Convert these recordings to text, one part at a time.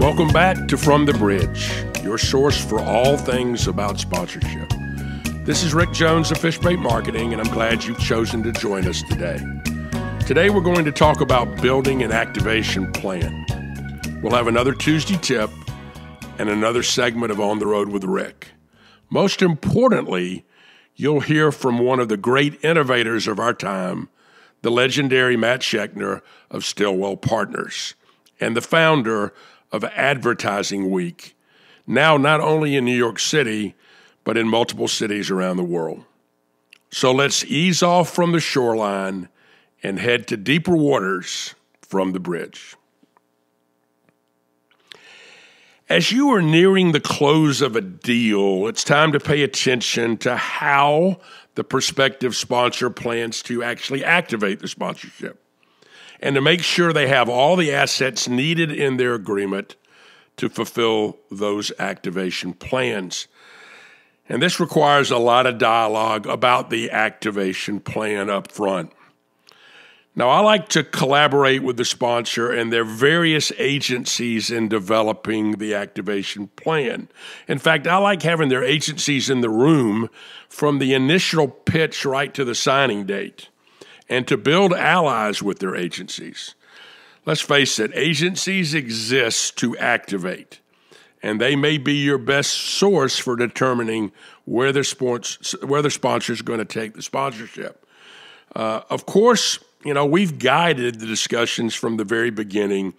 Welcome back to From the Bridge, your source for all things about sponsorship. This is Rick Jones of FishBait Marketing, and I'm glad you've chosen to join us today. Today we're going to talk about building an activation plan. We'll have another Tuesday tip and another segment of On the Road with Rick. Most importantly, you'll hear from one of the great innovators of our time, the legendary Matt Scheckner of Stillwell Partners, and the founder of Advertising Week, now not only in New York City, but in multiple cities around the world. So let's ease off from the shoreline and head to deeper waters from the bridge. As you are nearing the close of a deal, it's time to pay attention to how the prospective sponsor plans to actually activate the sponsorship, and to make sure they have all the assets needed in their agreement to fulfill those activation plans. And this requires a lot of dialogue about the activation plan up front. Now, I like to collaborate with the sponsor and their various agencies in developing the activation plan. In fact, I like having their agencies in the room from the initial pitch right to the signing date, and to build allies with their agencies. Let's face it, agencies exist to activate, and they may be your best source for determining where the sponsor is going to take the sponsorship. Of course, we've guided the discussions from the very beginning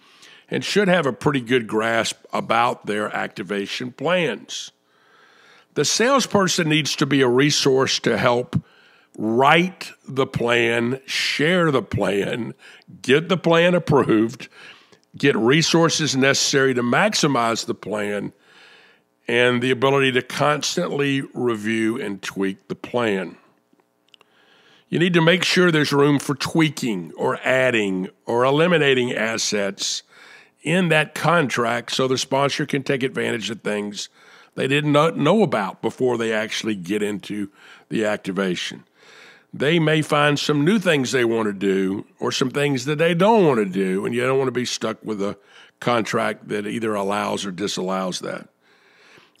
and should have a pretty good grasp about their activation plans. The salesperson needs to be a resource to help write the plan, share the plan, get the plan approved, get resources necessary to maximize the plan, and the ability to constantly review and tweak the plan. You need to make sure there's room for tweaking or adding or eliminating assets in that contract so the sponsor can take advantage of things they did not know about before they actually get into the activation. They may find some new things they want to do or some things that they don't want to do, and you don't want to be stuck with a contract that either allows or disallows that.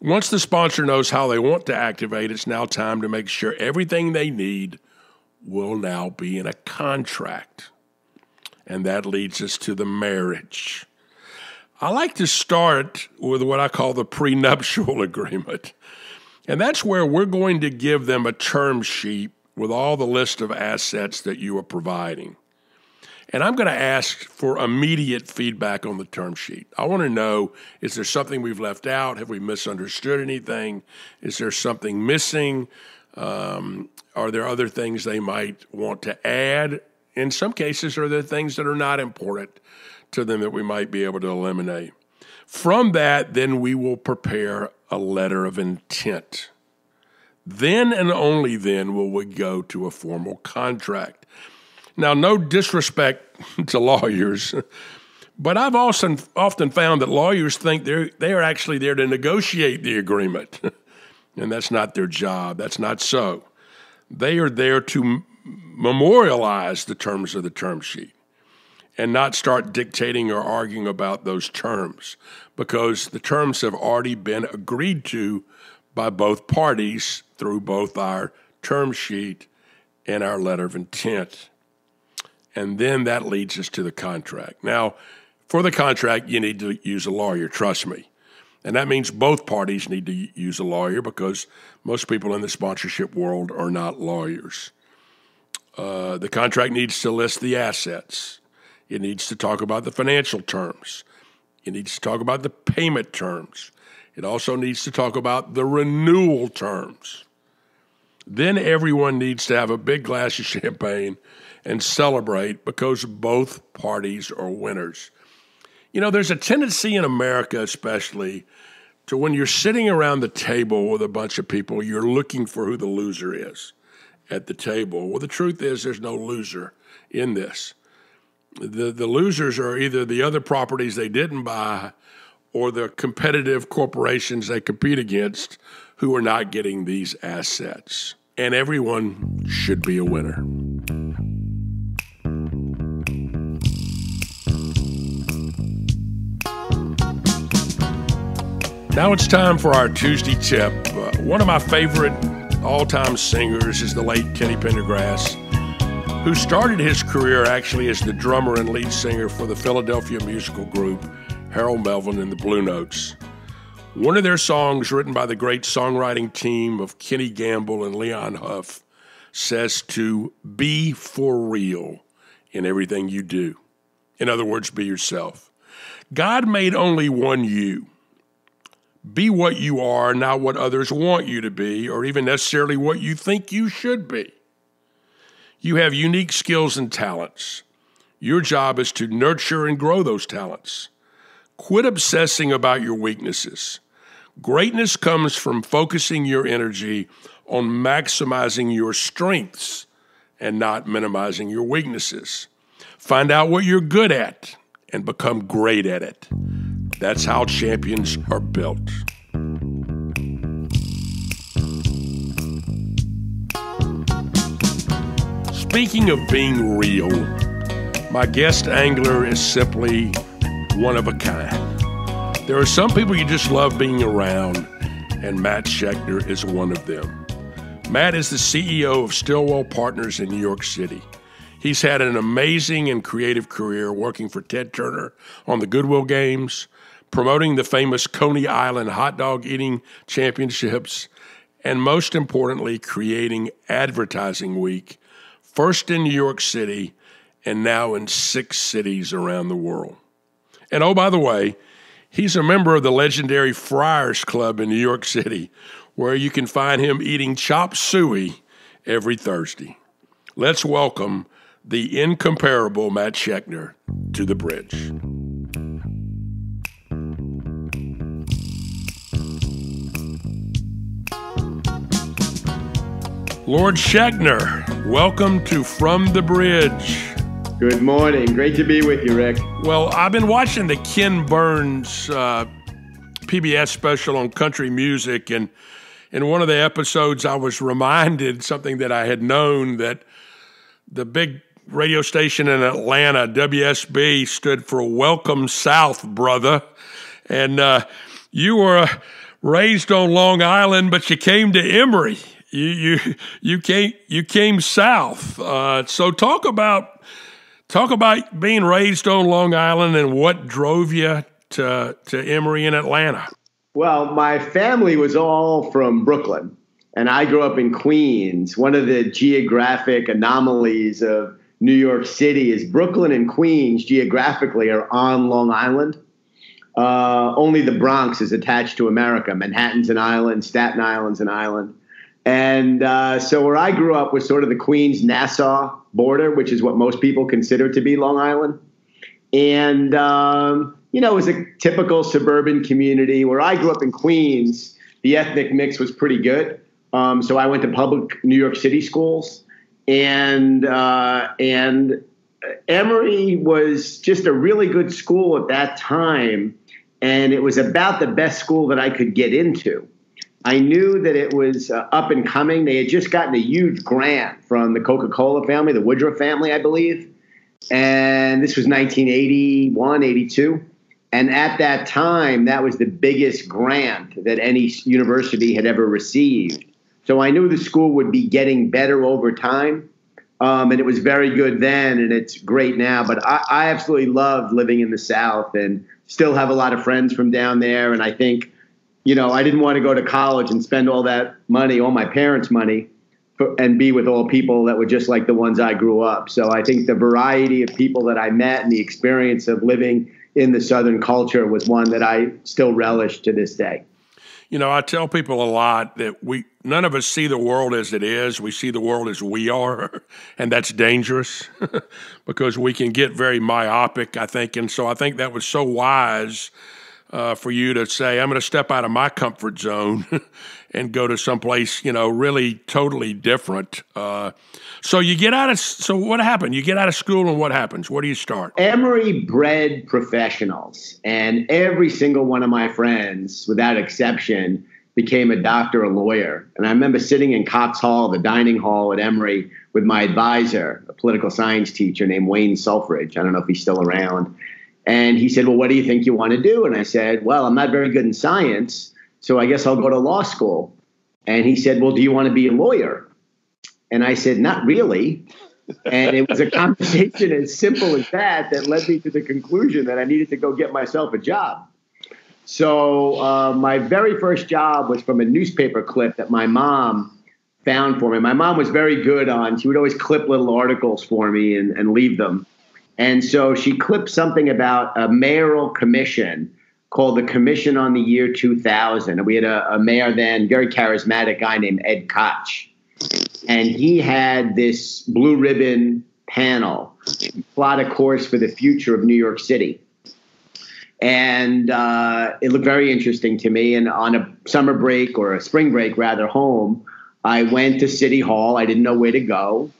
Once the sponsor knows how they want to activate, it's now time to make sure everything they need will now be in a contract. And that leads us to the marriage. I like to start with what I call the prenuptial agreement. And that's where we're going to give them a term sheet with all the list of assets that you are providing. And I'm going to ask for immediate feedback on the term sheet. I want to know, is there something we've left out? Have we misunderstood anything? Is there something missing? Are there other things they might want to add? In some cases, are there things that are not important to them that we might be able to eliminate? From that, then we will prepare a letter of intent. Then and only then will we go to a formal contract. Now, no disrespect to lawyers, but I've often found that lawyers think they are actually there to negotiate the agreement, and that's not their job. That's not so. They are there to memorialize the terms of the term sheet and not start dictating or arguing about those terms, because the terms have already been agreed to by both parties through both our term sheet and our letter of intent. And then that leads us to the contract. Now, for the contract, you need to use a lawyer, trust me. And that means both parties need to use a lawyer, because most people in the sponsorship world are not lawyers. The contract needs to list the assets. It needs to talk about the financial terms. It needs to talk about the payment terms. It also needs to talk about the renewal terms. Then everyone needs to have a big glass of champagne and celebrate, because both parties are winners. There's a tendency in America especially to, when you're sitting around the table with a bunch of people, you're looking for who the loser is at the table. Well, the truth is there's no loser in this. The losers are either the other properties they didn't buy or the competitive corporations they compete against who are not getting these assets. And everyone should be a winner. Now it's time for our Tuesday tip. One of my favorite all-time singers is the late Kenny Pendergrass, who started his career actually as the drummer and lead singer for the Philadelphia musical group Harold Melvin and the Blue Notes. One of their songs, written by the great songwriting team of Kenny Gamble and Leon Huff, says to be for real in everything you do. In other words, be yourself. God made only one you. Be what you are, not what others want you to be, or even necessarily what you think you should be. You have unique skills and talents. Your job is to nurture and grow those talents. Quit obsessing about your weaknesses. Greatness comes from focusing your energy on maximizing your strengths and not minimizing your weaknesses. Find out what you're good at and become great at it. That's how champions are built. Speaking of being real, my guest angler is simply one of a kind. There are some people you just love being around, and Matt Scheckner is one of them. Matt is the CEO of Stillwell Partners in New York City. He's had an amazing and creative career working for Ted Turner on the Goodwill Games, promoting the famous Coney Island hot dog eating championships, and most importantly, creating Advertising Week, first in New York City and now in 6 cities around the world. And oh, by the way, he's a member of the legendary Friars Club in New York City, where you can find him eating chop suey every Thursday. Let's welcome the incomparable Matt Scheckner to the bridge. Lord Scheckner, welcome to From the Bridge. Good morning. Great to be with you, Rick. Well, I've been watching the Ken Burns PBS special on country music, and in one of the episodes I was reminded something that I had known, that the big radio station in Atlanta, WSB, stood for Welcome South, brother. And you were raised on Long Island, but you came to Emory. You came south. So talk about being raised on Long Island and what drove you to Emory in Atlanta. Well, my family was all from Brooklyn, and I grew up in Queens. One of the geographic anomalies of New York City is Brooklyn and Queens geographically are on Long Island. Only the Bronx is attached to America. Manhattan's an island, Staten Island's an island. And so where I grew up was sort of the Queens-Nassau border, which is what most people consider to be Long Island. And, it was a typical suburban community. Where I grew up in Queens, the ethnic mix was pretty good. So I went to public New York City schools. And Emory was just a really good school at that time. And it was about the best school that I could get into. I knew that it was up and coming. They had just gotten a huge grant from the Coca-Cola family, the Woodruff family, I believe. And this was 1981, 82. And at that time, that was the biggest grant that any university had ever received. So I knew the school would be getting better over time. And it was very good then, and it's great now. But I absolutely loved living in the South and still have a lot of friends from down there. And I think, I didn't want to go to college and spend all that money, all my parents' money, and be with all people that were just like the ones I grew up. So I think the variety of people that I met and the experience of living in the Southern culture was one that I still relish to this day. I tell people a lot that none of us see the world as it is. We see the world as we are, and that's dangerous because we can get very myopic, I think. And so I think that was so wise for you to say, I'm going to step out of my comfort zone and go to someplace, really totally different. So what happened? You get out of school and what happens? Where do you start? Emory bred professionals, and every single one of my friends, without exception, became a doctor or lawyer. And I remember sitting in Cox Hall, the dining hall at Emory, with my advisor, a political science teacher named Wayne Sulfridge. I don't know if he's still around. And he said, well, what do you think you want to do? And I said, well, I'm not very good in science, so I guess I'll go to law school. And he said, well, do you want to be a lawyer? And I said, not really. And it was a conversation as simple as that led me to the conclusion that I needed to go get myself a job. So my very first job was from a newspaper clip that my mom found for me. My mom was very good she would always clip little articles for me and leave them. And so she clipped something about a mayoral commission called the Commission on the Year 2000. And we had a mayor then, very charismatic guy named Ed Koch. And he had this blue ribbon panel, plot a course for the future of New York City. And it looked very interesting to me. And on a summer break, or a spring break rather, home, I went to City Hall. I didn't know where to go.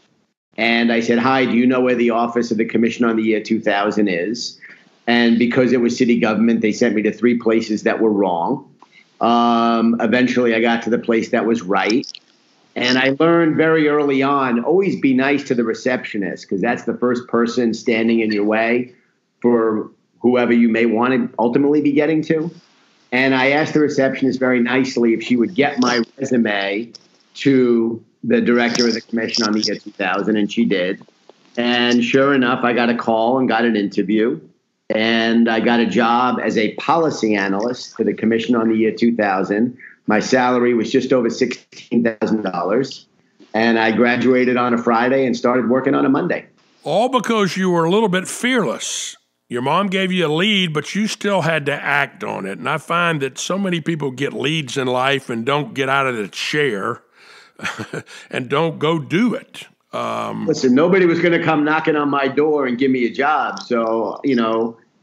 And I said, hi, do you know where the office of the Commission on the Year 2000 is? And because it was city government, they sent me to 3 places that were wrong. Eventually, I got to the place that was right. And I learned very early on, always be nice to the receptionist, because that's the first person standing in your way for whoever you may want to ultimately be getting to. And I asked the receptionist very nicely if she would get my resume to the director of the Commission on the Year 2000, and she did. And sure enough, I got a call and got an interview. And I got a job as a policy analyst for the Commission on the Year 2000. My salary was just over $16,000. And I graduated on a Friday and started working on a Monday. All because you were a little bit fearless. Your mom gave you a lead, but you still had to act on it. And I find that so many people get leads in life and don't get out of the chair and don't go do it. Listen, nobody was going to come knocking on my door and give me a job. So,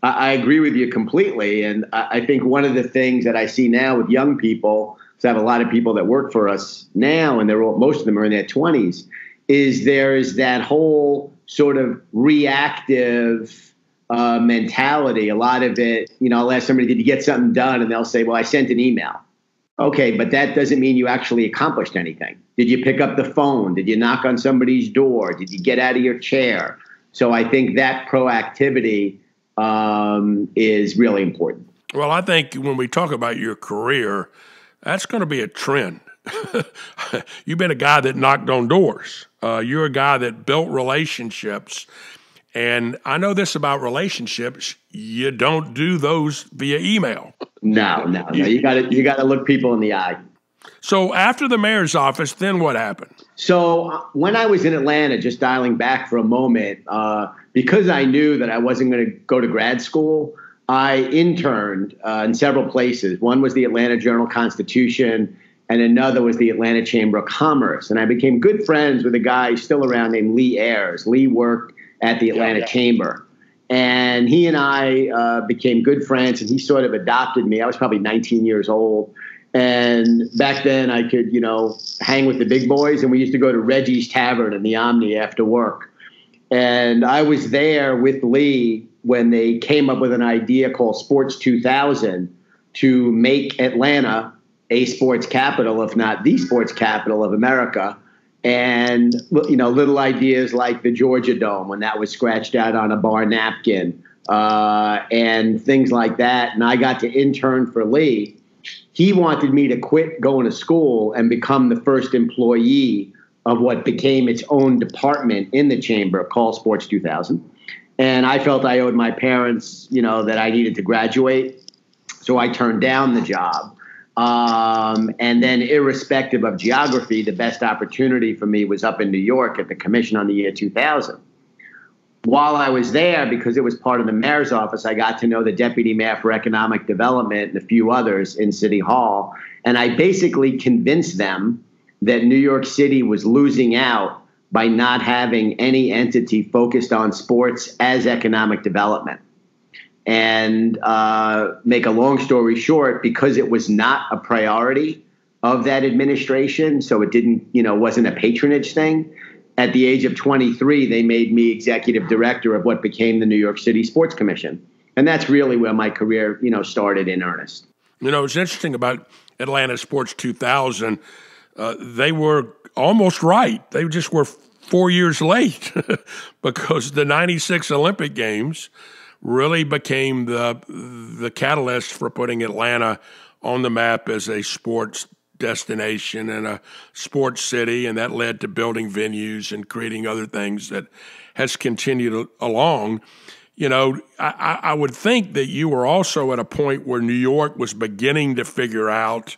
I agree with you completely. And I think one of the things that I see now with young people, because I have a lot of people that work for us now, and most of them are in their 20s, is there is that whole sort of reactive mentality. A lot of it, I'll ask somebody, did you get something done? And they'll say, well, I sent an email. Okay, but that doesn't mean you actually accomplished anything. Did you pick up the phone? Did you knock on somebody's door? Did you get out of your chair? So I think that proactivity is really important. Well, I think when we talk about your career, that's going to be a trend. You've been a guy that knocked on doors. You're a guy that built relationships. And I know this about relationships. You don't do those via email. No. You got to look people in the eye. So after the mayor's office, then what happened? So when I was in Atlanta, just dialing back for a moment, because I knew that I wasn't going to go to grad school, I interned in several places. One was the Atlanta Journal-Constitution, and another was the Atlanta Chamber of Commerce. And I became good friends with a guy still around named Lee Ayers. Lee worked at the Atlanta Chamber. And he and I became good friends, and he sort of adopted me. I was probably 19 years old. And back then I could, hang with the big boys, and we used to go to Reggie's Tavern in the Omni after work. And I was there with Lee when they came up with an idea called Sports 2000 to make Atlanta a sports capital, if not the sports capital of America. And, little ideas like the Georgia Dome, when that was scratched out on a bar napkin, and things like that. And I got to intern for Lee. He wanted me to quit going to school and become the first employee of what became its own department in the chamber called Sports 2000. And I felt I owed my parents, that I needed to graduate. So I turned down the job. And then irrespective of geography, the best opportunity for me was up in New York at the Commission on the Year 2000. While I was there, because it was part of the mayor's office, I got to know the deputy mayor for economic development and a few others in City Hall. And I basically convinced them that New York City was losing out by not having any entity focused on sports as economic development. And make a long story short, because it was not a priority of that administration, so it didn't, wasn't a patronage thing. At the age of 23, they made me executive director of what became the New York City Sports Commission. And that's really where my career, started in earnest. It's interesting about Atlanta Sports 2000. They were almost right. They just were 4 years late because the 96 Olympic Games really became the catalyst for putting Atlanta on the map as a sports destination and a sports city, and that led to building venues and creating other things that has continued along. You know, I would think that you were also at a point where New York was beginning to figure out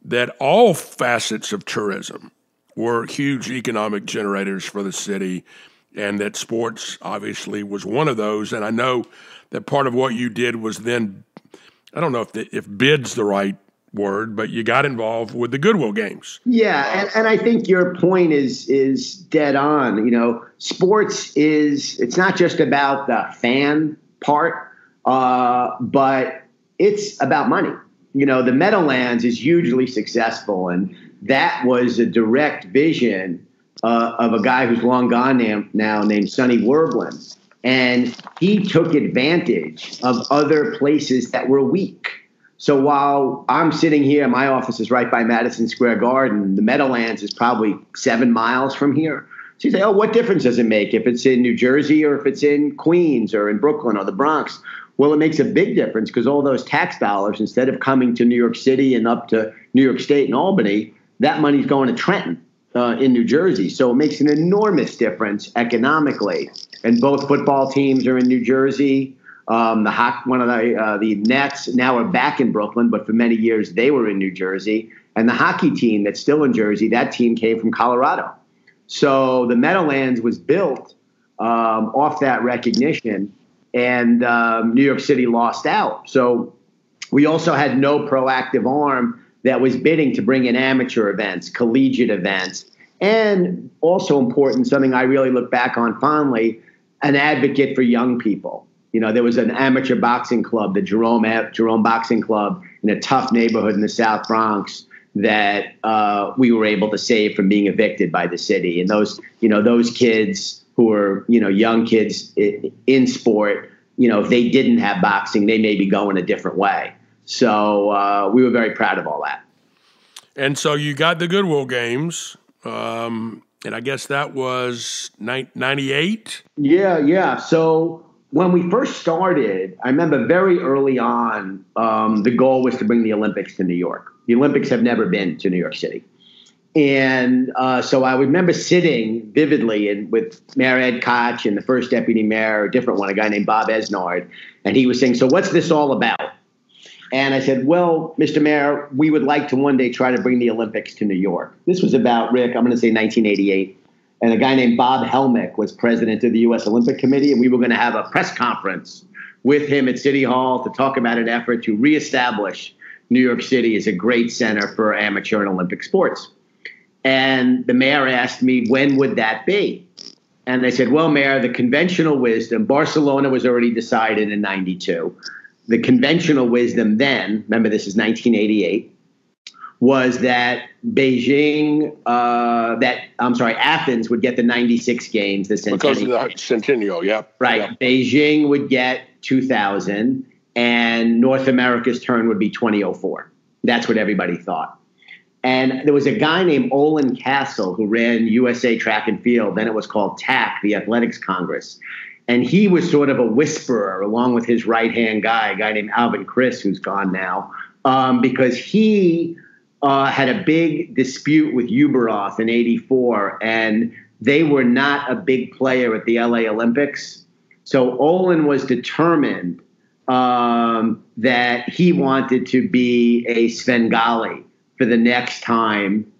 that all facets of tourism were huge economic generators for the city, and that sports obviously was one of those. And I know that part of what you did was then, I don't know if bid's the right word, but you got involved with the Goodwill Games. Yeah, and I think your point is dead on. You know, sports it's not just about the fan part, but it's about money. You know, the Meadowlands is hugely successful, and that was a direct vision of a guy who's long gone now named Sonny Werblin. And he took advantage of other places that were weak. So while I'm sitting here, my office is right by Madison Square Garden. The Meadowlands is probably 7 miles from here. So you say, oh, what difference does it make if it's in New Jersey or if it's in Queens or in Brooklyn or the Bronx? Well, it makes a big difference because all those tax dollars, instead of coming to New York City and up to New York State and Albany, that money's going to Trenton in New Jersey. So it makes an enormous difference economically. And both football teams are in New Jersey. The Nets now are back in Brooklyn, but for many years they were in New Jersey. And the hockey team that's still in Jersey, that team came from Colorado. So the Meadowlands was built off that recognition, and New York City lost out. So we also had no proactive arm that was bidding to bring in amateur events, collegiate events, and also important, something I really look back on fondly, an advocate for young people. You know, there was an amateur boxing club, the Jerome Boxing Club, in a tough neighborhood in the South Bronx that we were able to save from being evicted by the city. And those kids who were, young kids in sport, if they didn't have boxing, they may be going a different way. So we were very proud of all that. And so you got the Goodwill Games, and I guess that was 98? Yeah. So when we first started, I remember very early on, the goal was to bring the Olympics to New York. The Olympics have never been to New York City. And so I remember sitting vividly with Mayor Ed Koch and the first deputy mayor, a different one, a guy named Bob Esnard, and he was saying, so what's this all about? And I said, well, Mr. Mayor, we would like to one day try to bring the Olympics to New York. This was about, Rick, I'm going to say 1988. And a guy named Bob Helmick was president of the U.S. Olympic Committee, and we were going to have a press conference with him at City Hall to talk about an effort to reestablish New York City as a great center for amateur and Olympic sports. And the mayor asked me, when would that be? And I said, well, Mayor, the conventional wisdom, Barcelona was already decided in 92. The conventional wisdom then, remember this is 1988, was that Athens would get the 96 games, the centennial. Because of the centennial, yeah. Right. Yeah. Beijing would get 2000, and North America's turn would be 2004. That's what everybody thought. And there was a guy named Olin Castle who ran USA Track and Field. Then it was called TAC, the Athletics Congress. And he was sort of a whisperer along with his right-hand guy, a guy named Alvin Chris, who's gone now, because he had a big dispute with Uberoth in 84, and they were not a big player at the LA Olympics. So Olin was determined that he wanted to be a Svengali for the next time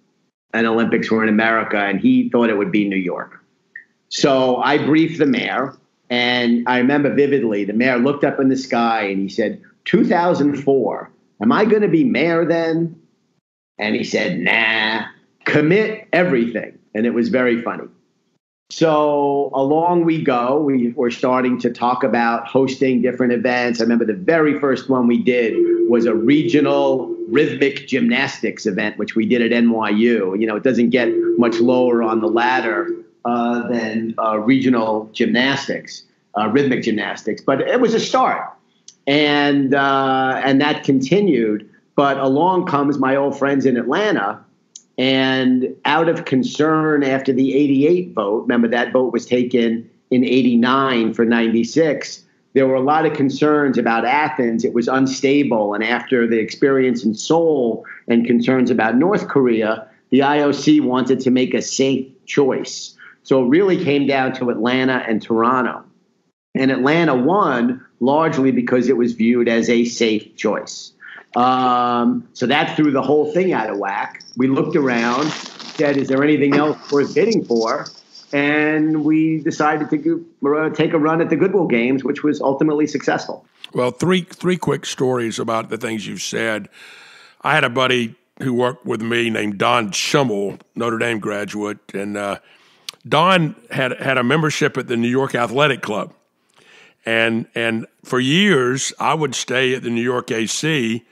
an Olympics were in America, and he thought it would be New York. So I briefed the mayor, and I remember vividly, the mayor looked up in the sky and he said, 2004, am I going to be mayor then? And he said, nah, commit everything. And it was very funny. So along we go. We were starting to talk about hosting different events. I remember the very first one we did was a regional rhythmic gymnastics event, which we did at NYU. It doesn't get much lower on the ladder than regional gymnastics, rhythmic gymnastics. But it was a start. And that continued. But along comes my old friends in Atlanta, and out of concern after the 88 vote, remember that vote was taken in 89 for 96, there were a lot of concerns about Athens. It was unstable. And after the experience in Seoul and concerns about North Korea, the IOC wanted to make a safe choice. So it really came down to Atlanta and Toronto. And Atlanta won largely because it was viewed as a safe choice. So that threw the whole thing out of whack. We looked around, said, is there anything else worth bidding for? And we decided to take a run at the Goodwill Games, which was ultimately successful. Well, three quick stories about the things you've said. I had a buddy who worked with me named Don Schummel, Notre Dame graduate, and Don had a membership at the New York Athletic Club. And for years, I would stay at the New York AC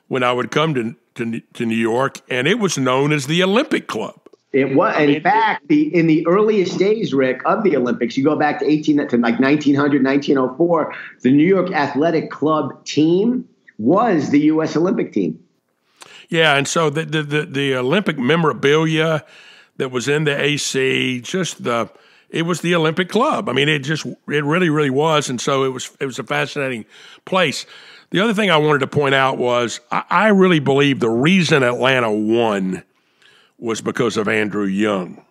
when I would come to New York, and it was known as the Olympic Club. It was, in fact, in the earliest days, Rick, of the Olympics, you go back to 1900, 1904, the New York Athletic Club team was the U.S. Olympic team. Yeah, and so the Olympic memorabilia that was in the AC, it was the Olympic Club. I mean, it really, really was, and so it was a fascinating place. The other thing I wanted to point out was I really believe the reason Atlanta won was because of Andrew Young.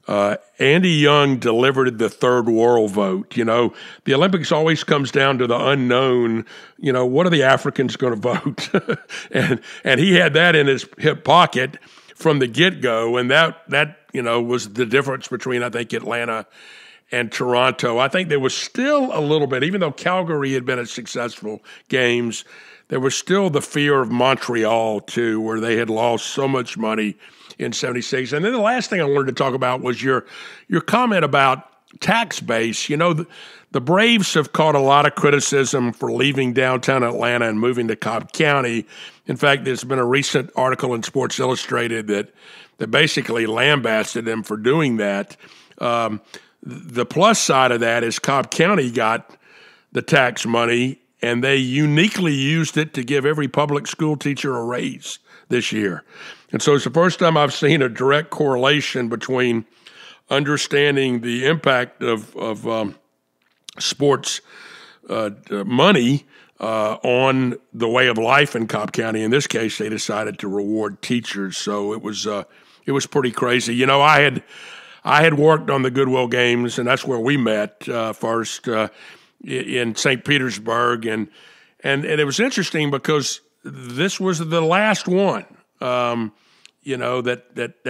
Andy Young delivered the third world vote. You know, the Olympics always comes down to the unknown. You know, what are the Africans going to vote? and he had that in his hip pocket from the get-go, and that was the difference between, I think, Atlanta and Toronto. I think there was still a little bit, even though Calgary had been a successful games, there was still the fear of Montreal, too, where they had lost so much money in 76. And then the last thing I wanted to talk about was your comment about tax base. You know, the Braves have caught a lot of criticism for leaving downtown Atlanta and moving to Cobb County. In fact, there's been a recent article in Sports Illustrated that basically lambasted them for doing that. The plus side of that is Cobb County got the tax money, and they uniquely used it to give every public school teacher a raise this year. And so it's the first time I've seen a direct correlation between understanding the impact of sports money on the way of life in Cobb County. In this case, they decided to reward teachers. So it was pretty crazy. You know, I had worked on the Goodwill Games, and that's where we met first in St. Petersburg, and it was interesting because this was the last one, that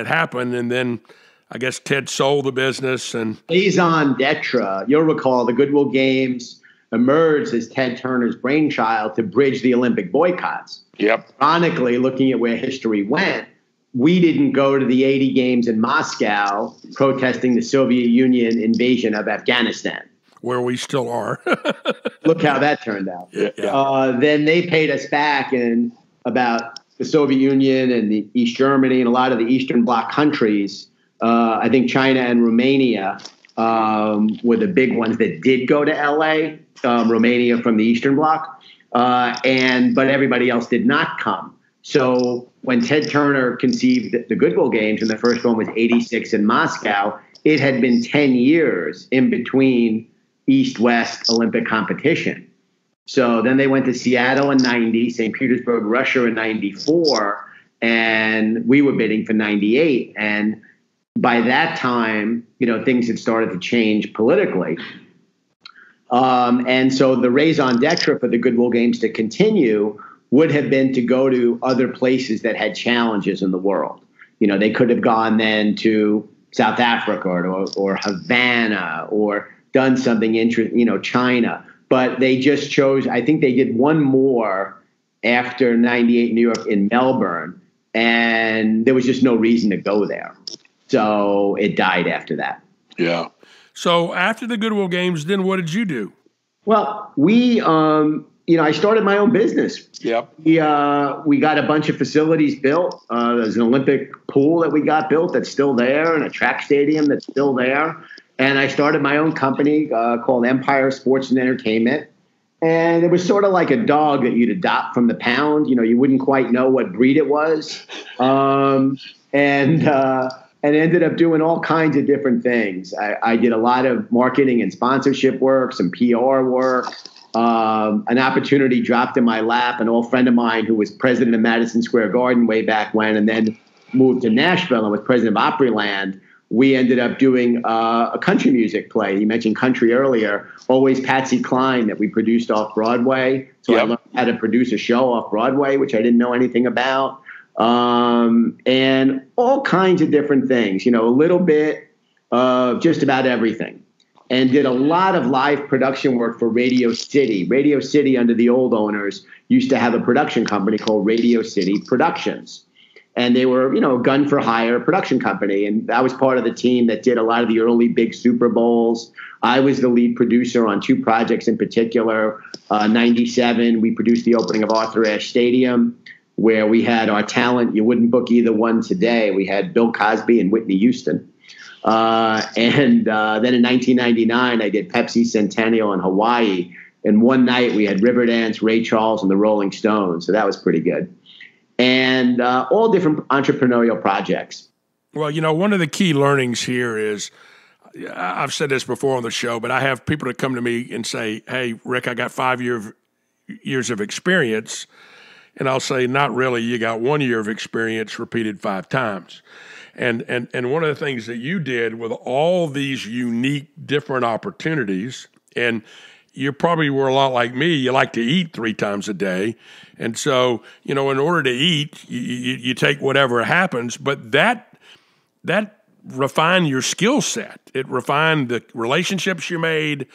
happened, and then I guess Ted sold the business. And raison d'etre, you'll recall the Goodwill Games emerged as Ted Turner's brainchild to bridge the Olympic boycotts. Yep. Ironically, looking at where history went, we didn't go to the 80 games in Moscow protesting the Soviet Union invasion of Afghanistan. Where we still are. Look how that turned out. Yeah. Then they paid us back in about the Soviet Union and the East Germany and a lot of the Eastern Bloc countries. I think China and Romania were the big ones that did go to L.A., Romania from the Eastern Bloc, but everybody else did not come. So when Ted Turner conceived the Goodwill Games, and the first one was 86 in Moscow, it had been 10 years in between East-West Olympic competition. So then they went to Seattle in 90, St. Petersburg, Russia in 94, and we were bidding for 98. And by that time, things had started to change politically. And so the raison d'etre for the Goodwill Games to continue would have been to go to other places that had challenges in the world. They could have gone then to South Africa or Havana or done something interesting, China. But they just chose, I think they did one more after 98 in New York in Melbourne, and there was just no reason to go there. So it died after that. Yeah. So after the Goodwill Games, then what did you do? Well, I started my own business. Yep. We got a bunch of facilities built. There's an Olympic pool that we got built that's still there, and a track stadium that's still there. And I started my own company called Empire Sports and Entertainment. And it was sort of like a dog that you'd adopt from the pound. You wouldn't quite know what breed it was. And ended up doing all kinds of different things. I did a lot of marketing and sponsorship work, some PR work. an opportunity dropped in my lap. An old friend of mine who was president of Madison Square Garden way back when, and then moved to Nashville and was president of Opryland. We ended up doing a country music play. You mentioned country earlier. Always Patsy Cline that we produced off Broadway. So I learned how to produce a show off Broadway, which I didn't know anything about. And all kinds of different things, a little bit of just about everything. And did a lot of live production work for Radio City. Radio City, under the old owners, used to have a production company called Radio City Productions. And they were, a gun for hire production company. And I was part of the team that did a lot of the early big Super Bowls. I was the lead producer on two projects in particular. 97, we produced the opening of Arthur Ashe Stadium, where we had our talent. You wouldn't book either one today. We had Bill Cosby and Whitney Houston. Then in 1999, I did Pepsi Centennial in Hawaii. And one night we had Riverdance, Ray Charles, and the Rolling Stones. So that was pretty good. And all different entrepreneurial projects. Well, one of the key learnings here is, I've said this before on the show, but I have people that come to me and say, hey, Rick, I got 5 years of experience. And I'll say, not really. You got 1 year of experience repeated 5 times. And one of the things that you did with all these unique, different opportunities, and you probably were a lot like me. You like to eat 3 times a day. And so, in order to eat, you take whatever happens, but that refined your skill set. It refined the relationships you made,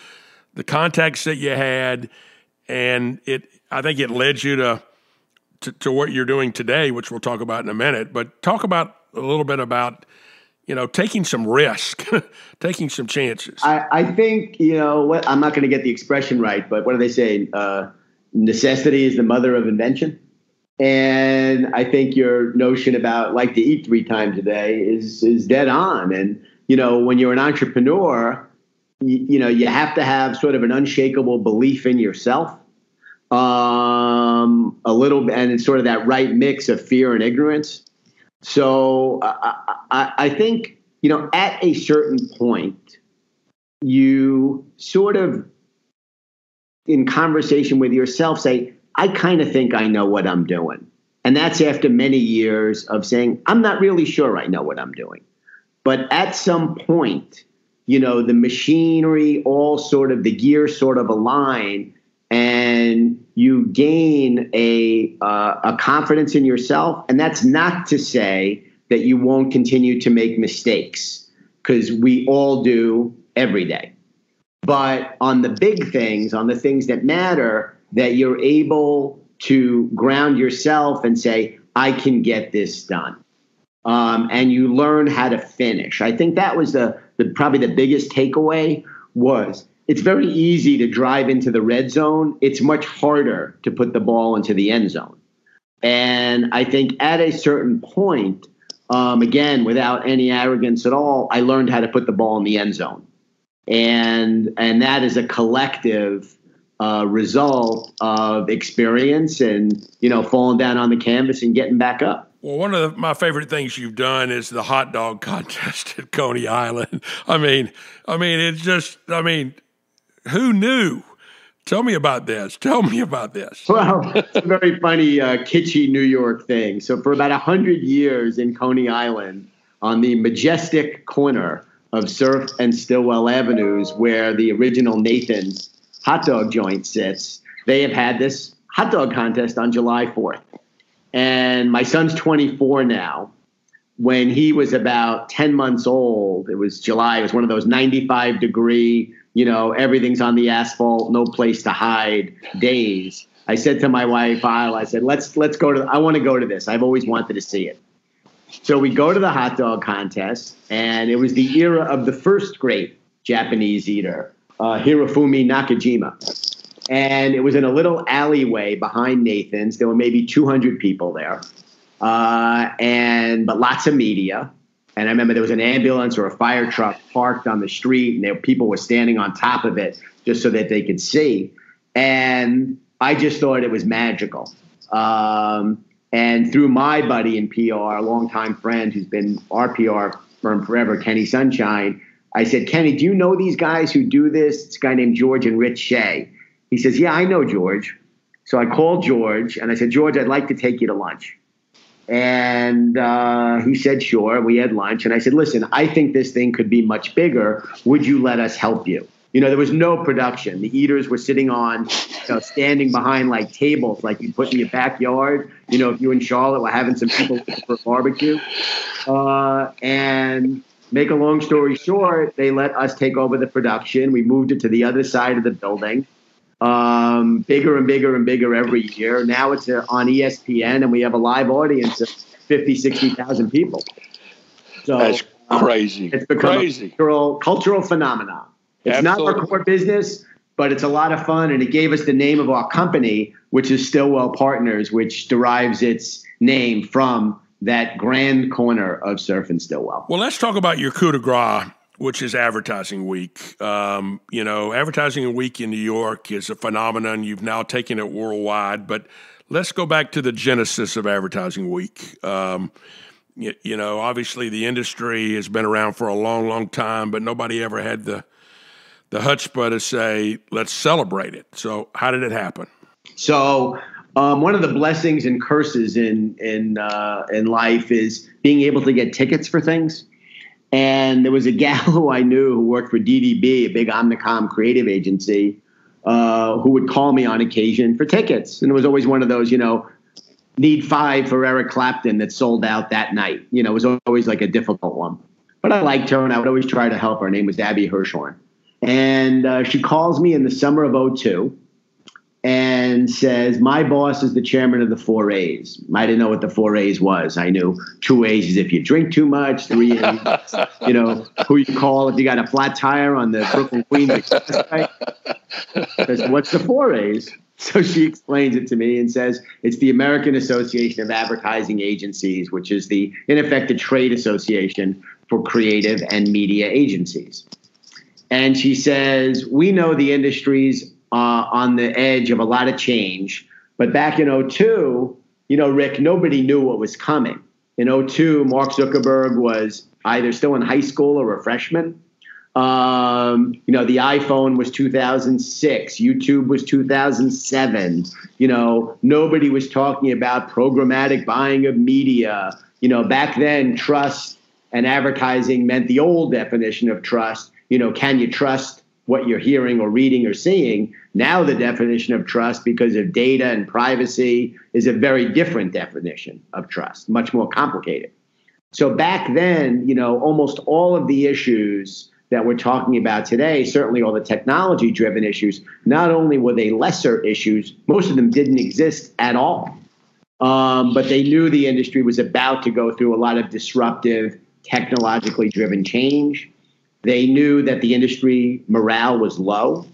the contacts that you had, and I think it led you to what you're doing today, which we'll talk about in a minute. But talk about a little bit about, taking some risk, taking some chances. I think, I'm not going to get the expression right, but what do they say? Necessity is the mother of invention. And I think your notion about like to eat 3 times a day is dead on. And, when you're an entrepreneur, you have to have sort of an unshakable belief in yourself. A little bit, and it's sort of that right mix of fear and ignorance. So I think, at a certain point, you sort of, in conversation with yourself, say, I kind of think I know what I'm doing. And that's after many years of saying, I'm not really sure I know what I'm doing. But at some point, the machinery, the gears sort of align, and you gain a confidence in yourself. And that's not to say that you won't continue to make mistakes, because we all do every day. But on the big things, on the things that matter, that you're able to ground yourself and say, I can get this done. And you learn how to finish. I think that was probably the biggest takeaway was, it's very easy to drive into the red zone. It's much harder to put the ball into the end zone. And I think at a certain point, again, without any arrogance at all, I learned how to put the ball in the end zone. And that is a collective result of experience and, falling down on the canvas and getting back up. Well, one of my favorite things you've done is the hot dog contest at Coney Island. Who knew? Tell me about this. Well, it's a very funny, kitschy New York thing. So for about 100 years in Coney Island, on the majestic corner of Surf and Stillwell Avenues, where the original Nathan's hot dog joint sits, they have had this hot dog contest on July 4th. And my son's 24 now. When he was about 10 months old, it was July. It was one of those 95-degree, everything's on the asphalt, no place to hide days. I said to my wife, I said, let's go I want to go to this. I've always wanted to see it. So we go to the hot dog contest, and it was the era of the first great Japanese eater, Hirofumi Nakajima. And it was in a little alleyway behind Nathan's. There were maybe 200 people there, but lots of media. And I remember there was an ambulance or a fire truck parked on the street, and people were standing on top of it just so that they could see. And I just thought it was magical. And through my buddy in PR, a longtime friend who's been our PR firm forever, Kenny Sunshine, I said, Kenny, do you know these guys who do this? It's a guy named George and Rich Shea. He says, yeah, I know George. So I called George and I said, George, I'd like to take you to lunch. And he said, sure. We had lunch. And I said, listen, I think this thing could be much bigger. Would you let us help you? You know, there was no production. The eaters were sitting on, standing behind like tables, like you put in your backyard. You know, if you in Charlotte were having some people for a barbecue. And make a long story short, they let us take over the production. We moved it to the other side of the building. Bigger and bigger and bigger every year. Now it's on ESPN, and we have a live audience of 50, 60,000 people. So that's crazy. It's become a cultural phenomenon. It's not our core business, but it's a lot of fun, and it gave us the name of our company, which is Stillwell Partners, which derives its name from that grand corner of surf in Stillwell. Well, let's talk about your coup de grace, which is Advertising Week. Advertising Week in New York is a phenomenon. You've now taken it worldwide, but let's go back to the genesis of Advertising Week. Obviously the industry has been around for a long, long time, but nobody ever had the chutzpah to say, let's celebrate it. So how did it happen? So one of the blessings and curses in life is being able to get tickets for things. And there was a gal who I knew who worked for DDB, a big Omnicom creative agency, who would call me on occasion for tickets. And it was always one of those, need 5 for Eric Clapton that sold out that night. It was always like a difficult one. But I liked her, and I would always try to help her. Her name was Abby Hirshhorn. And she calls me in the summer of 2002 and says, my boss is the chairman of the 4 A's. I didn't know what the 4 A's was. I knew 2 A's is if you drink too much, 3 A's, who you call if you got a flat tire on the Brooklyn Queens Express. Says, what's the 4 A's? So she explains it to me and says, it's the American Association of Advertising Agencies, which is in effect, the trade association for creative and media agencies. And she says, we know the industry's on the edge of a lot of change. But back in 2002, Rick, nobody knew what was coming. In 2002, Mark Zuckerberg was either still in high school or a freshman. The iPhone was 2006. YouTube was 2007. Nobody was talking about programmatic buying of media. Back then, trust and advertising meant the old definition of trust. Can you trust what you're hearing or reading or seeing? Now the definition of trust, because of data and privacy, is a very different definition of trust, much more complicated. So back then, almost all of the issues that we're talking about today, certainly all the technology-driven issues, not only were they lesser issues, most of them didn't exist at all. But they knew the industry was about to go through a lot of disruptive, technologically driven change. They knew that the industry morale was low,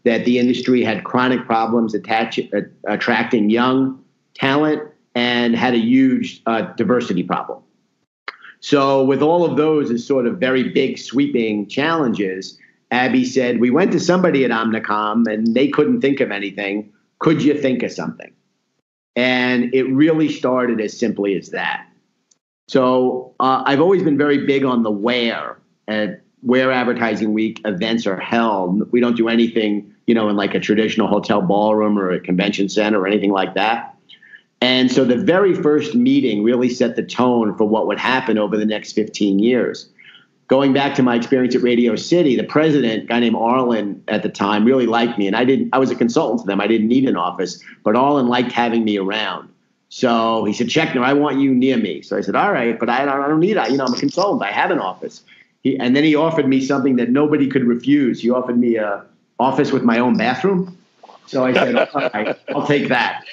that the industry had chronic problems attracting young talent, and had a huge diversity problem. So with all of those as sort of very big sweeping challenges, Abby said, we went to somebody at Omnicom and they couldn't think of anything. Could you think of something? And it really started as simply as that. So I've always been very big on the where Advertising Week events are held. We don't do anything, in like a traditional hotel ballroom or a convention center or anything like that. And so the very first meeting really set the tone for what would happen over the next 15 years. Going back to my experience at Radio City, the president, a guy named Arlen at the time, really liked me. And I was a consultant to them. I didn't need an office, but Arlen liked having me around. So he said, Scheckner, I want you near me. So I said, all right, but I don't need that. I'm a consultant. I have an office. And then he offered me something that nobody could refuse. He offered me an office with my own bathroom. So I said, all right, I'll take that.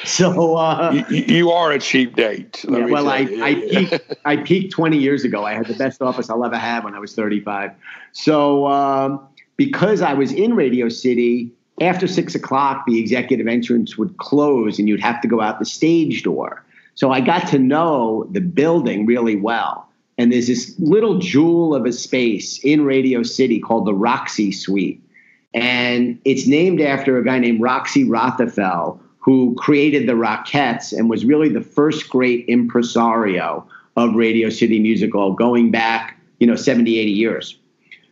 So you are a cheap date. I peaked 20 years ago. I had the best office I'll ever have when I was 35. So because I was in Radio City, after 6 o'clock, the executive entrance would close and you'd have to go out the stage door. So I got to know the building really well. And there's this little jewel of a space in Radio City called the Roxy Suite. And it's named after a guy named Roxy Rothafel, who created the Rockettes and was really the first great impresario of Radio City Musical going back, 70, 80 years.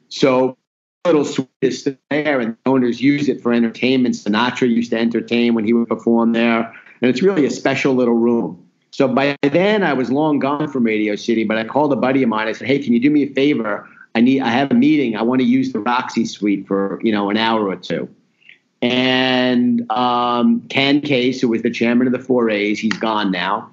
So little suite is still there, and the owners use it for entertainment. Sinatra used to entertain when he would perform there, and it's really a special little room. So by then, I was long gone from Radio City, but I called a buddy of mine. I said, "Hey, can you do me a favor? I have a meeting. I want to use the Roxy Suite for an hour or two." And Ken Case, who was the chairman of the 4As, he's gone now.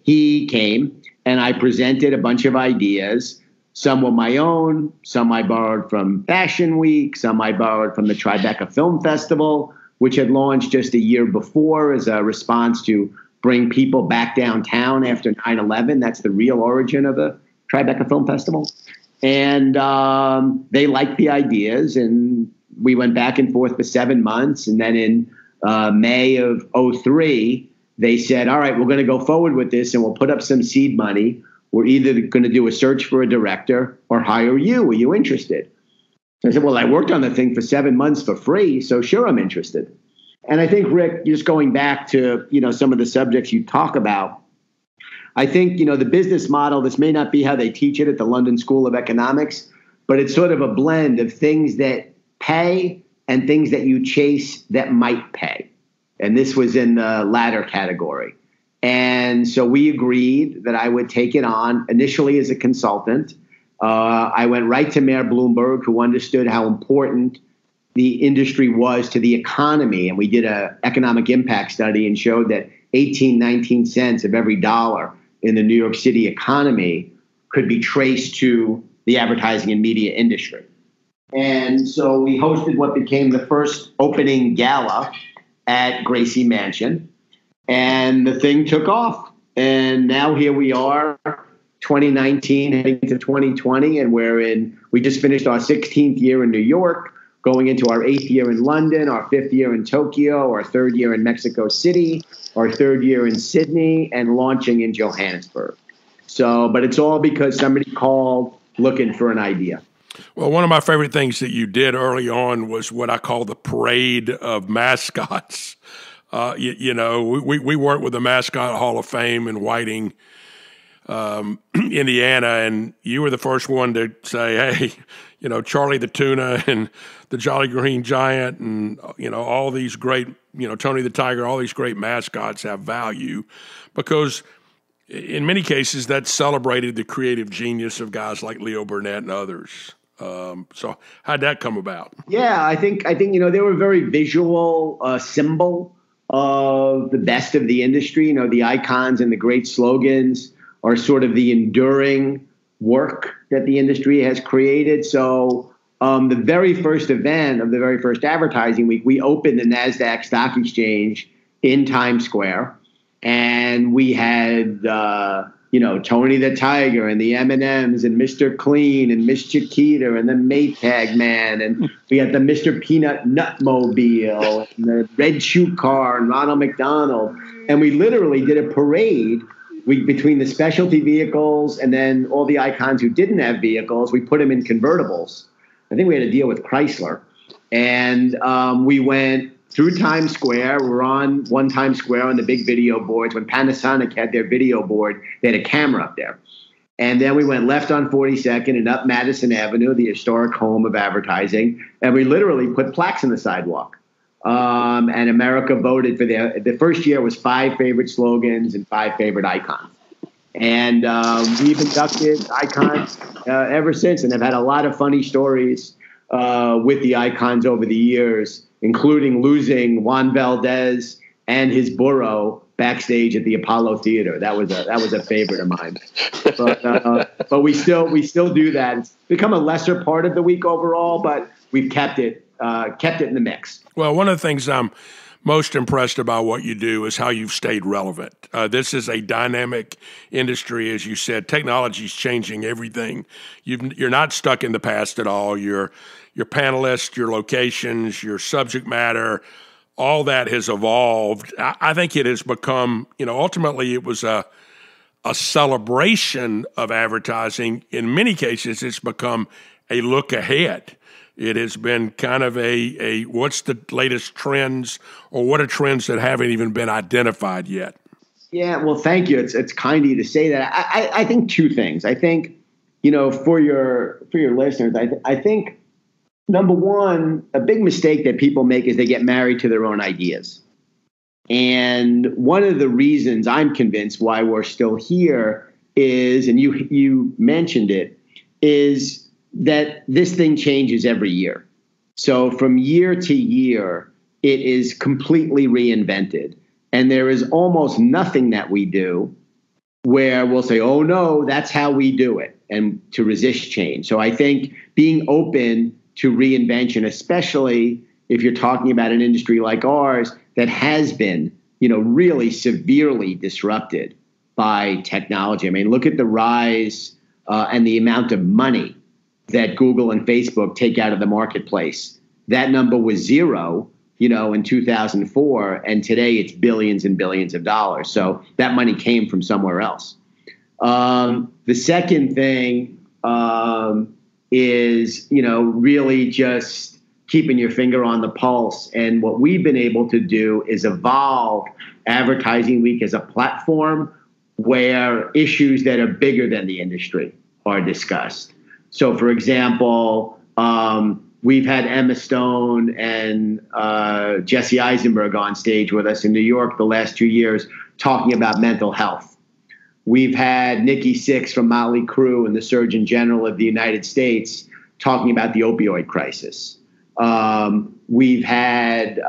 He came, and I presented a bunch of ideas. Some were my own, some I borrowed from Fashion Week, some I borrowed from the Tribeca Film Festival, which had launched just a year before as a response to bring people back downtown after 9/11. That's the real origin of the Tribeca Film Festival. And they liked the ideas, and we went back and forth for 7 months. And then in May of '03, they said, "All right, we're going to go forward with this, and we'll put up some seed money. We're either going to do a search for a director or hire you. Are you interested?" I said, "Well, I worked on the thing for 7 months for free, so sure, I'm interested." And I think, Rick, just going back to, some of the subjects you talk about, I think, the business model, this may not be how they teach it at the London School of Economics, but it's sort of a blend of things that pay and things that you chase that might pay. And this was in the latter category. And so we agreed that I would take it on initially as a consultant. I went right to Mayor Bloomberg, who understood how important the industry was to the economy. And we did an economic impact study and showed that 19 cents of every dollar in the New York City economy could be traced to the advertising and media industry. And so we hosted what became the first opening gala at Gracie Mansion. And the thing took off. And now here we are, 2019 heading into 2020. And we just finished our 16th year in New York, going into our 8th year in London, our 5th year in Tokyo, our 3rd year in Mexico City, our 3rd year in Sydney, and launching in Johannesburg. But it's all because somebody called looking for an idea. Well, one of my favorite things that you did early on was what I call the parade of mascots. We worked with the Mascot Hall of Fame in Whiting, Indiana, and you were the first one to say, "Hey, Charlie the Tuna and the Jolly Green Giant and, all these great, Tony the Tiger, all these great mascots have value," because in many cases that celebrated the creative genius of guys like Leo Burnett and others. So how'd that come about? Yeah, I think they were a very visual symbol of the best of the industry. The icons and the great slogans are sort of the enduring work that the industry has created. So the very first event of the very first advertising week, we opened the NASDAQ Stock Exchange in Times Square. And we had, Tony the Tiger and the M&Ms and Mr. Clean and Miss Chiquita and the Maytag Man. And we had the Mr. Peanut Nutmobile and the Red Shoe Car and Ronald McDonald. And we literally did a parade between the specialty vehicles and then all the icons who didn't have vehicles. We put them in convertibles. I think we had a deal with Chrysler. And we went through Times Square. We're on one Times Square on the big video boards. When Panasonic had their video board, they had a camera up there. And then we went left on 42nd and up Madison Avenue, the historic home of advertising. And we literally put plaques in the sidewalk. And America voted for the first year was 5 favorite slogans and 5 favorite icons. And we've inducted icons ever since, and have had a lot of funny stories with the icons over the years, including losing Juan Valdez and his burro backstage at the Apollo Theater. That was a favorite of mine. But we still do that. It's become a lesser part of the week overall, but we've kept it in the mix. Well, one of the things I'm most impressed about what you do is how you've stayed relevant. This is a dynamic industry, as you said. Technology is changing everything. You're not stuck in the past at all. Your panelists, your locations, your subject matter, all that has evolved. I think it has become, ultimately it was a celebration of advertising. In many cases, it's become a look ahead. It has been kind of a what's the latest trends, or what are trends that haven't even been identified yet? Yeah, well, thank you. It's kind of you to say that. I think 2 things. I think, for your listeners, I think Number one, a big mistake that people make is they get married to their own ideas. And one of the reasons I'm convinced why we're still here is, and you mentioned it, is that this thing changes every year. So from year to year, it is completely reinvented. And there is almost nothing that we do where we'll say, oh, no, that's how we do it, and to resist change. So I think being open to reinvention, especially if you're talking about an industry like ours that has been, really severely disrupted by technology. I mean, look at the rise and the amount of money that Google and Facebook take out of the marketplace. That number was zero, in 2004, and today it's billions and billions of dollars. So that money came from somewhere else. The second thing is, really just keeping your finger on the pulse. And what we've been able to do is evolve Advertising Week as a platform where issues that are bigger than the industry are discussed. So, for example, we've had Emma Stone and Jesse Eisenberg on stage with us in New York the last 2 years talking about mental health. We've had Nikki Sixx from Motley Crue and the Surgeon General of the United States talking about the opioid crisis. We've had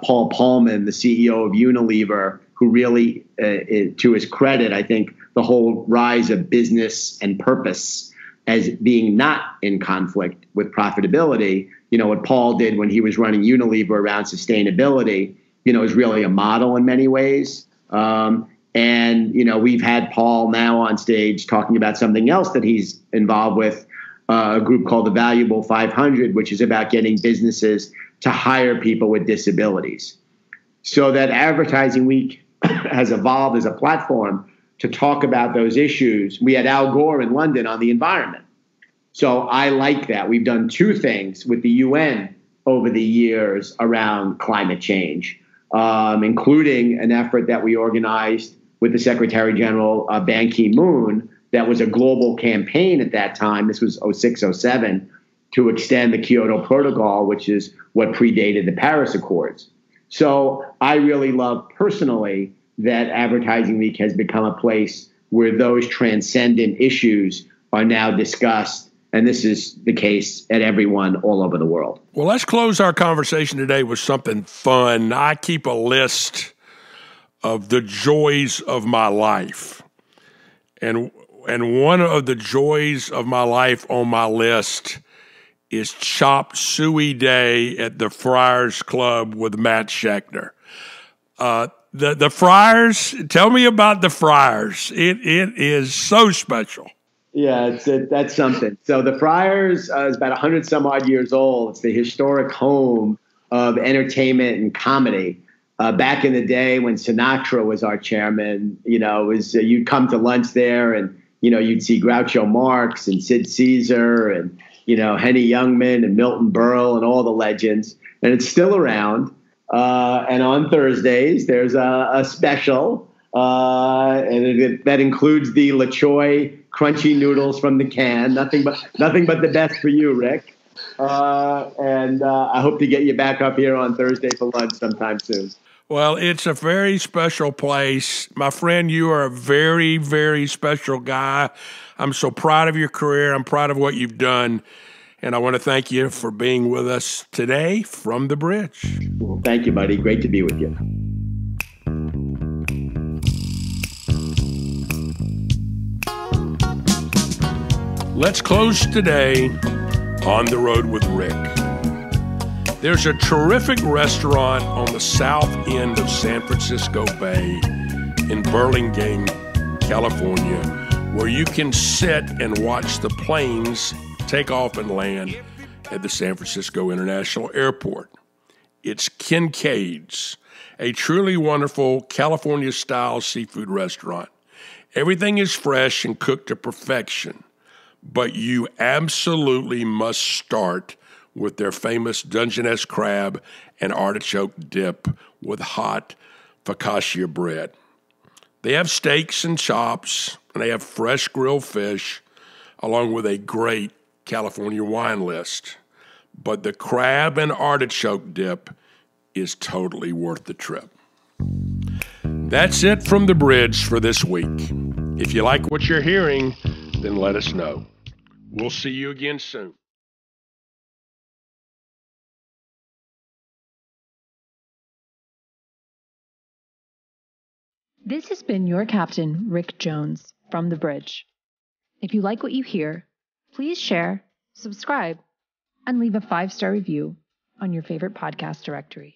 Paul Pullman, the CEO of Unilever, who really, to his credit, I think the whole rise of business and purpose as being not in conflict with profitability, what Paul did when he was running Unilever around sustainability, is really a model in many ways. And we've had Paul now on stage talking about something else that he's involved with, a group called the Valuable 500, which is about getting businesses to hire people with disabilities. So that Advertising Week has evolved as a platform to talk about those issues. We had Al Gore in London on the environment. So I like that. We've done two things with the UN over the years around climate change, including an effort that we organized with the Secretary General Ban Ki-moon that was a global campaign at that time. This was 06, 07, to extend the Kyoto Protocol, which is what predated the Paris Accords. So I really love personally that Advertising Week has become a place where those transcendent issues are now discussed. And this is the case at everyone all over the world. Well, let's close our conversation today with something fun. I keep a list of the joys of my life. And one of the joys of my life on my list is chop suey day at the Friars Club with Matt Scheckner. The Friars, tell me about the Friars. It is so special. Yeah, that's something. So the Friars is about 100 some odd years old. It's the historic home of entertainment and comedy. Back in the day when Sinatra was our chairman, it was you'd come to lunch there and you'd see Groucho Marx and Sid Caesar and Henny Youngman and Milton Berle and all the legends, and it's still around. And on Thursdays there's a special, and that includes the La Choy crunchy noodles from the can. Nothing but the best for you, Rick. And I hope to get you back up here on Thursday for lunch sometime soon. Well, it's a very special place. My friend, you are a very, very special guy. I'm so proud of your career. I'm proud of what you've done. And I want to thank you for being with us today from the bridge. Well, thank you, buddy. Great to be with you. Let's close today on the road with Rick. There's a terrific restaurant on the south end of San Francisco Bay in Burlingame, California, where you can sit and watch the planes take off and land at the San Francisco International Airport. It's Kincaid's, a truly wonderful California-style seafood restaurant. Everything is fresh and cooked to perfection, but you absolutely must start with their famous Dungeness crab and artichoke dip with hot focaccia bread. They have steaks and chops, and they have fresh grilled fish, along with a great California wine list. but the crab and artichoke dip is totally worth the trip. That's it from the bridge for this week. If you like what you're hearing, then let us know. We'll see you again soon. This has been your captain, Rick Jones, from the bridge. If you like what you hear, please share, subscribe, and leave a 5-star review on your favorite podcast directory.